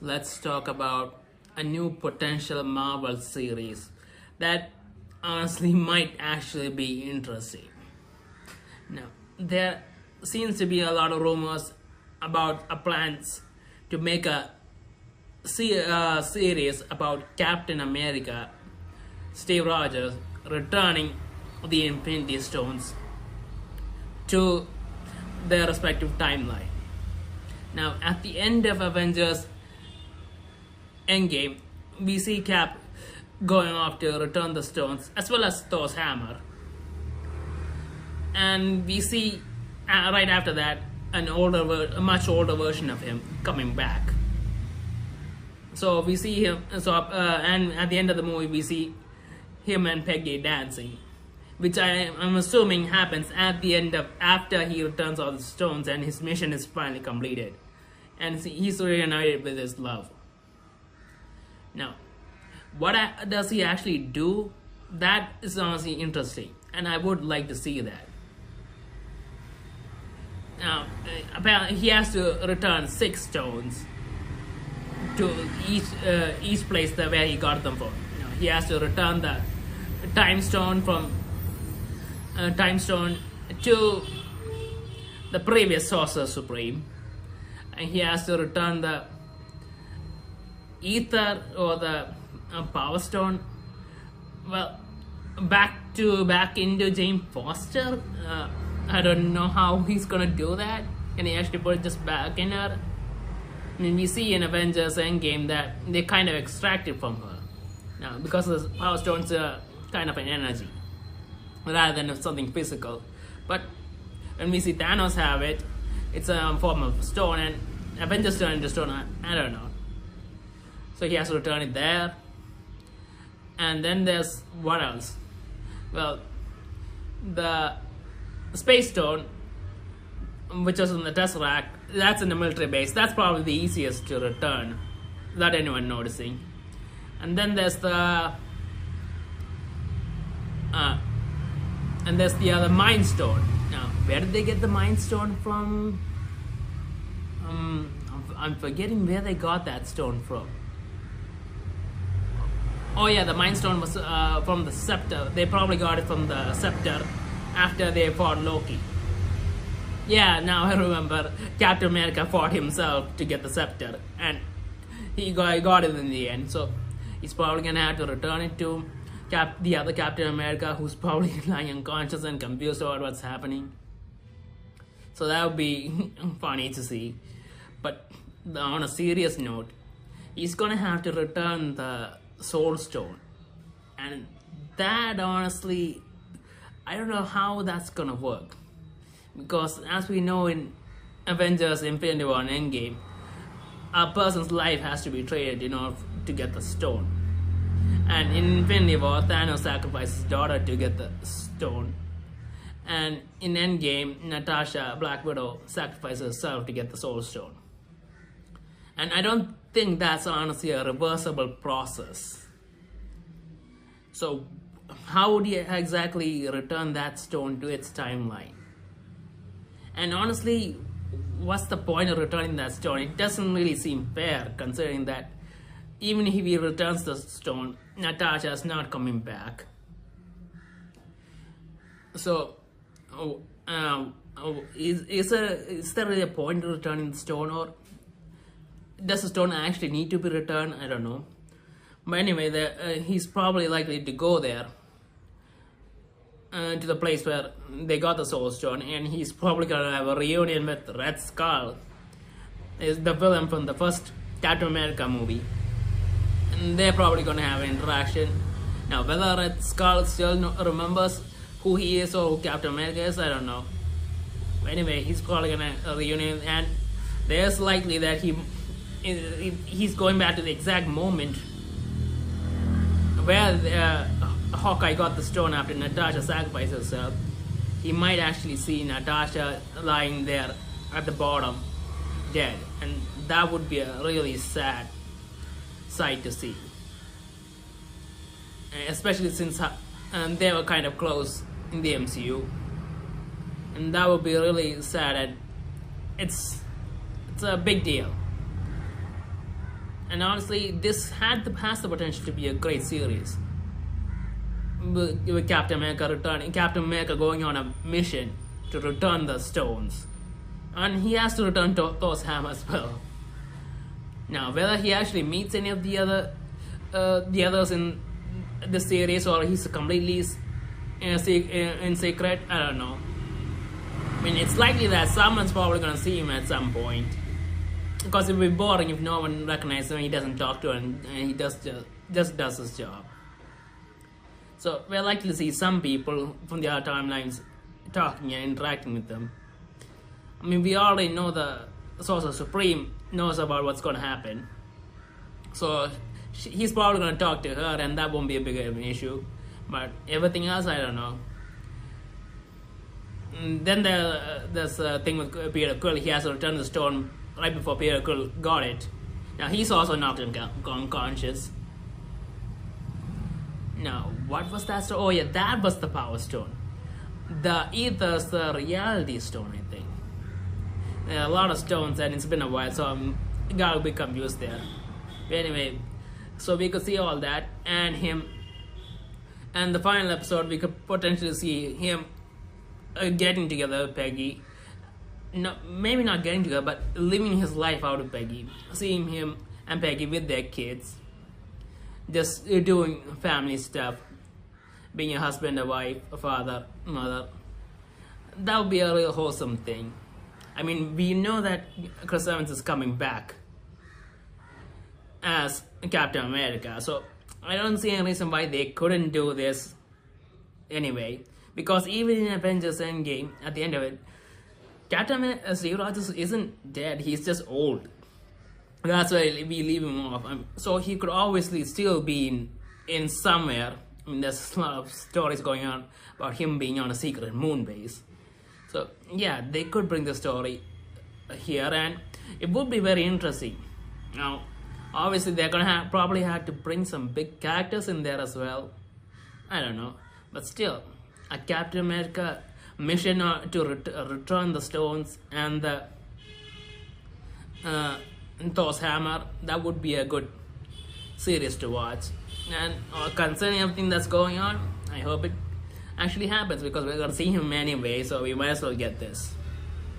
let's talk about a new potential Marvel series that honestly might actually be interesting. Now, there seems to be a lot of rumors about a plans to make a series about Captain America, Steve Rogers, returning the Infinity Stones to their respective timeline. Now, at the end of Avengers Endgame, we see Cap going off to return the stones as well as Thor's hammer. And we see right after that a much older version of him coming back. So we see him. And at the end of the movie, we see him and Peggy dancing, which I'm assuming happens at the end of after he returns all the stones and his mission is finally completed, and he's reunited with his love. Now, what does he actually do? That is honestly interesting, and I would like to see that. Now, apparently he has to return 6 stones to each place where he got them from. He has to return the time stone from time stone to the previous Sorcerer Supreme, and he has to return the ether or the power stone, well, back into Jane Foster. I don't know how he's gonna do that. Can he actually put it just back in her? I mean, we see in Avengers Endgame that they kind of extract it from her now, because the power stones are kind of an energy rather than something physical. But when we see Thanos have it, it's a form of stone, and Avengers turn into stone. I don't know. So he has to return it there. And then there's what else? Well, the Space Stone, which was in the Tesseract, that's in the military base. That's probably the easiest to return without anyone noticing. And then there's the other Mind Stone. Now, where did they get the Mind Stone from? I'm forgetting where they got that stone from. Oh yeah, the Mind Stone was from the Scepter. They probably got it from the Scepter after they fought Loki. Yeah, now I remember. Captain America fought himself to get the Scepter, and he got it in the end. So he's probably gonna have to return it to the other Captain America, who's probably lying unconscious and confused about what's happening. So that would be funny to see. But on a serious note, he's gonna have to return the Soul Stone, and that honestly, I don't know how that's gonna work, because as we know in Avengers Infinity War and Endgame, a person's life has to be traded in order to get the stone. And in Infinity War, Thanos sacrificed his daughter to get the stone. And in Endgame, Natasha, Black Widow, sacrificed herself to get the Soul Stone. And I don't think that's honestly a reversible process. So how would you exactly return that stone to its timeline? And honestly, what's the point of returning that stone? It doesn't really seem fair, considering that even if he returns the stone, Natasha's not coming back. So, is there really a point to returning the stone, or does the stone actually need to be returned? I don't know. But anyway, he's probably likely to go there, to the place where they got the Soul Stone, and he's probably gonna have a reunion with Red Skull, is the villain from the first Captain America movie, and they're probably gonna have an interaction. Now, whether Red Skull still remembers who he is or who Captain America is, I don't know. But anyway, he's probably gonna reunion, and there's likely that he's going back to the exact moment where Hawkeye got the stone after Natasha sacrificed herself. He might actually see Natasha lying there at the bottom, dead, and that would be a really sad sight to see. Especially since they were kind of close in the MCU, and that would be really sad, and it's a big deal. And honestly, this has the potential to be a great series. With Captain America going on a mission to return the stones, and he has to return to Thor's hammer as well. Now, whether he actually meets any of the others in the series, or he's completely in secret, I don't know. I mean, it's likely that someone's probably gonna see him at some point, because it would be boring if no one recognizes him, he doesn't talk to him, and he just does his job. So we're likely to see some people from the other timelines talking and interacting with them. I mean, we already know the Sorcerer Supreme knows about what's going to happen, so he's probably going to talk to her, and that won't be a big of an issue. But everything else, I don't know. And then there's a thing with Peter Quill. He has to return the stone right before Peter Quill got it. Now he's also knocked unconscious. Now, what was that stone? Oh yeah, that was the Power Stone. The Ether's the Reality Stone, I think. There are a lot of stones and it's been a while, so I'm got a bit confused there. But anyway, so we could see all that and him. And the final episode, we could potentially see him getting together with Peggy. No, maybe not getting together, but living his life out with Peggy. Seeing him and Peggy with their kids. Just doing family stuff, being a husband, a wife, a father, mother. That would be a real wholesome thing. I mean, we know that Chris Evans is coming back as Captain America, so I don't see any reason why they couldn't do this anyway. Because even in Avengers Endgame, at the end of it, Captain Steve Rogers isn't dead, he's just old. That's why we leave him off. So he could obviously still be in somewhere. I mean, there's a lot of stories going on about him being on a secret moon base. So yeah, they could bring the story here, and it would be very interesting. Now, obviously they're gonna probably have to bring some big characters in there as well. I don't know, but still, a Captain America mission to return the stones and the Thor's hammer, that would be a good series to watch. And concerning everything that's going on, I hope it actually happens, because we're gonna see him anyway, so we might as well get this.